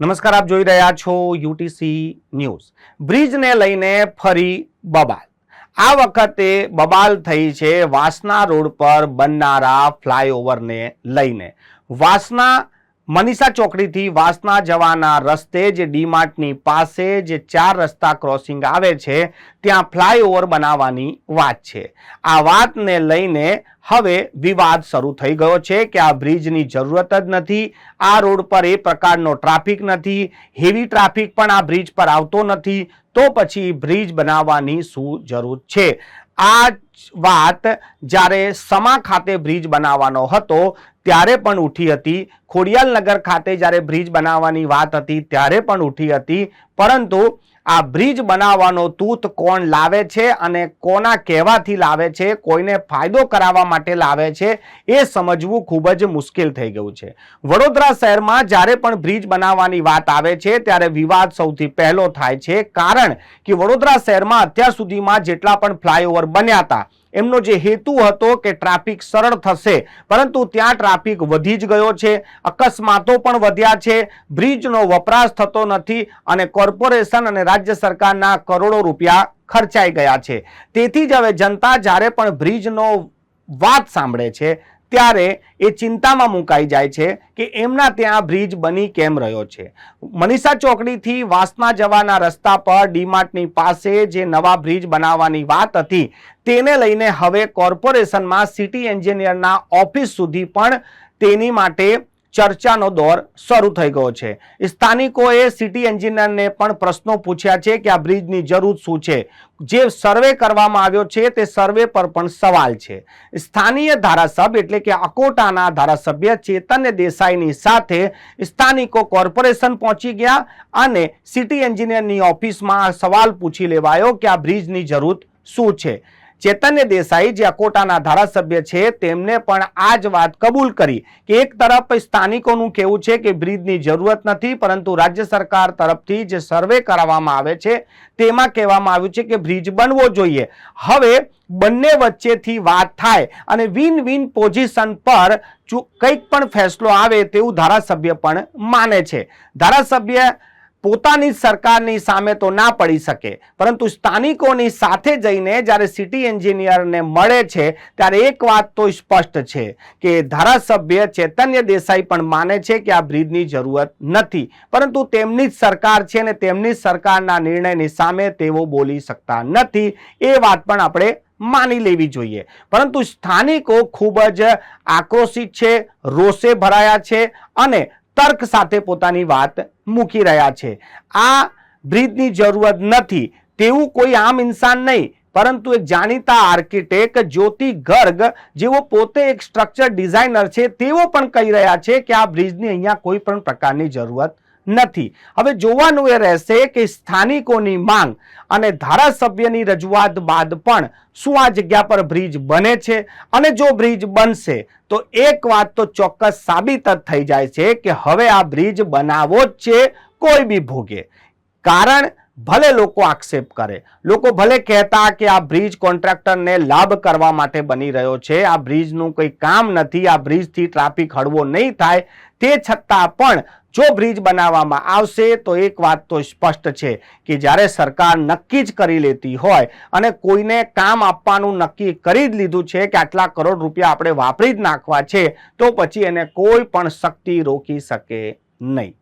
નમસ્કાર, આપ જોઈ રહ્યા છો યુટીસી ન્યૂઝ। બ્રિજને લઈને ફરી બબાલ। આ વખતે બબાલ થઈ છે વાસના રોડ પર બનનારા ફ્લાયઓવરને લઈને। વાસના મનીષા ચોકડીથી વાસના જવાના રસ્તે જે ડીમાર્ટની પાસે જે 4 રસ્તા ક્રોસિંગ આવે છે ત્યાં ફ્લાયઓવર બનાવવાની વાત છે। આ વાતને લઈને હવે વિવાદ શરૂ થઈ ગયો છે કે આ બ્રિજની જરૂરત જ નથી, આ રોડ પર એ પ્રકારનો ટ્રાફિક નથી, હેવી ટ્રાફિક પણ આ બ્રિજ પર આવતો નથી, તો પછી બ્રિજ બનાવવાની શું જરૂર છે। આ વાત જ્યારે સમા ખાતે બ્રિજ બનાવવાનો હતો ત્યારે પણ ઉઠી હતી, ખોડિયાલનગર ખાતે જ્યારે બ્રિજ બનાવવાની વાત હતી ત્યારે પણ ઉઠી હતી, પરંતુ આ બ્રિજ બનાવવાનો તૂત કોણ લાવે છે અને કોના કહેવાથી લાવે છે, કોઈને ફાયદો કરાવવા માટે લાવે છે, એ સમજવું ખૂબ જ મુશ્કેલ થઈ ગયું છે। વડોદરા શહેરમાં જ્યારે પણ બ્રિજ બનાવવાની વાત આવે છે ત્યારે વિવાદ સૌથી પહેલો થાય છે, કારણ કે વડોદરા શહેરમાં અત્યાર સુધીમાં જેટલા પણ ફ્લાયઓવર બન્યા હતા એમનો જે હેતુ હતો કે ટ્રાફિક સરળ થશે, પરંતુ ત્યાં ટ્રાફિક વધી જ ગયો છે, અકસ્માતો પણ વધ્યા છે, બ્રિજનો વપરાશ થતો નથી અને કોર્પોરેશન અને રાજ્ય સરકારના કરોડો રૂપિયા ખર્ચાઈ ગયા છે। તેથી જ હવે જનતા જ્યારે પણ બ્રિજનો વાત સાંભળે છે ત્યારે એ ચિંતામાં મુકાઈ જાય છે કે એમના ત્યાં બ્રિજ બની કેમ રહ્યો છે। મનીષા ચોકડીથી વાસના જવાના રસ્તા પર ડીમાર્ટની પાસે જે નવા બ્રિજ બનાવવાની વાત હતી તેને લઈને હવે કોર્પોરેશનમાં સિટી એન્જિનિયરના ઓફિસ સુધી પણ તેની માટે ચર્ચાનો દોર શરૂ થઈ ગયો છે। સ્થાનિકોએ સિટી એન્જિનિયરને પણ પ્રશ્નો પૂછ્યા છે કે આ બ્રિજની જરૂર શું છે। જે સર્વે કરવામાં આવ્યો છે તે સર્વે પર પણ સવાલ છે। સ્થાનીય ધારાસભ્ય એટલે કે અકોટાના ધારાસભ્ય ચેતન્ય દેસાઈની સાથે સ્થાનિકો કોર્પોરેશન પહોંચી ગયા અને સિટી એન્જિનિયરની ઓફિસમાં સવાલ પૂછી લેવાયો કે આ બ્રિજની જરૂર શું છે। ચેતન્ય દેસાઈ જે અકોટાના ધારાસભ્ય છે તેમને પણ આ જ વાત કબૂલ કરી કે એક તરફ સ્થાનિકોનું કહેવું છે કે બ્રિજની જરૂરત નથી, પરંતુ રાજ્ય સરકાર તરફથી જે સર્વે કરવામાં આવે છે તેમાં કહેવામાં આવ્યું છે કે બ્રિજ બનવો જોઈએ। હવે બંને વચ્ચેથી વાત થાય અને વિન વિન પોઝિશન પર કંઈક પણ ફેસલો આવે તેવું ધારાસભ્ય પણ માને છે। ધારાસભ્ય પોતાની સરકારની સામે તો ના પડી શકે, પરંતુ સ્થાનિકોની સાથે જઈને જ્યારે સિટી એન્જિનિયરને મળે છે ત્યારે એક વાત તો સ્પષ્ટ છે કે ધારાસભ્ય ચેતન્ય દેસાઈ પણ માને છે કે આ બ્રિજની જરૂરત નથી, પરંતુ તેમની જ સરકાર છે અને તેમની સરકારના નિર્ણયની સામે તેઓ બોલી શકતા નથી, એ વાત પણ આપણે માની લેવી જોઈએ। પરંતુ સ્થાનિકો ખૂબ જ આક્રોશિત છે, રોષે ભરાયા છે અને તર્ક સાથે પોતાની વાત મૂકી રહ્યા છે। આ બ્રિજની જરૂરત નથી તેવું કોઈ આમ ઇન્સાન નહીં, પરંતુ એક જાણીતા આર્કિટેક્ટ જ્યોતિ ગર્ગ જેઓ પોતે એક સ્ટ્રક્ચર ડિઝાઇનર છે તેઓ પણ કહી રહ્યા છે કે આ બ્રિજની અહીંયા કોઈ પણ પ્રકારની જરૂરત નથી। હવે જોવાનું એ રહેશે કે સ્થાનિકોની માંગ અને ધારાસભ્યની રજૂઆત બાદ પણ શું આ જગ્યા પર બ્રિજ બને છે, અને જો બ્રિજ બનશે તો એક વાત તો ચોક્કસ સાબિત જ થઈ જાય છે કે હવે આ બ્રિજ બનાવવો જ છે કોઈ બી ભોગે। કારણ ભલે લોકો આક્ષેપ કરે, લોકો ભલે કહેતા કે આ બ્રિજ કોન્ટ્રાક્ટરને લાભ કરવા માટે બની રહ્યો છે, આ બ્રિજનું કોઈ કામ નથી, આ બ્રિજથી ટ્રાફિક હળવો નહીં થાય, તે છતાં પણ જો બ્રિજ બનાવવામાં આવશે તો એક વાત તો સ્પષ્ટ છે કે જ્યારે સરકાર નક્કી જ કરી લેતી હોય અને કોઈને કામ આપવાનું નક્કી કરી જ લીધું છે કે આટલા કરોડ રૂપિયા આપણે વાપરી જ નાખવા છે, તો પછી એને કોઈ પણ શક્તિ રોકી શકે નહીં।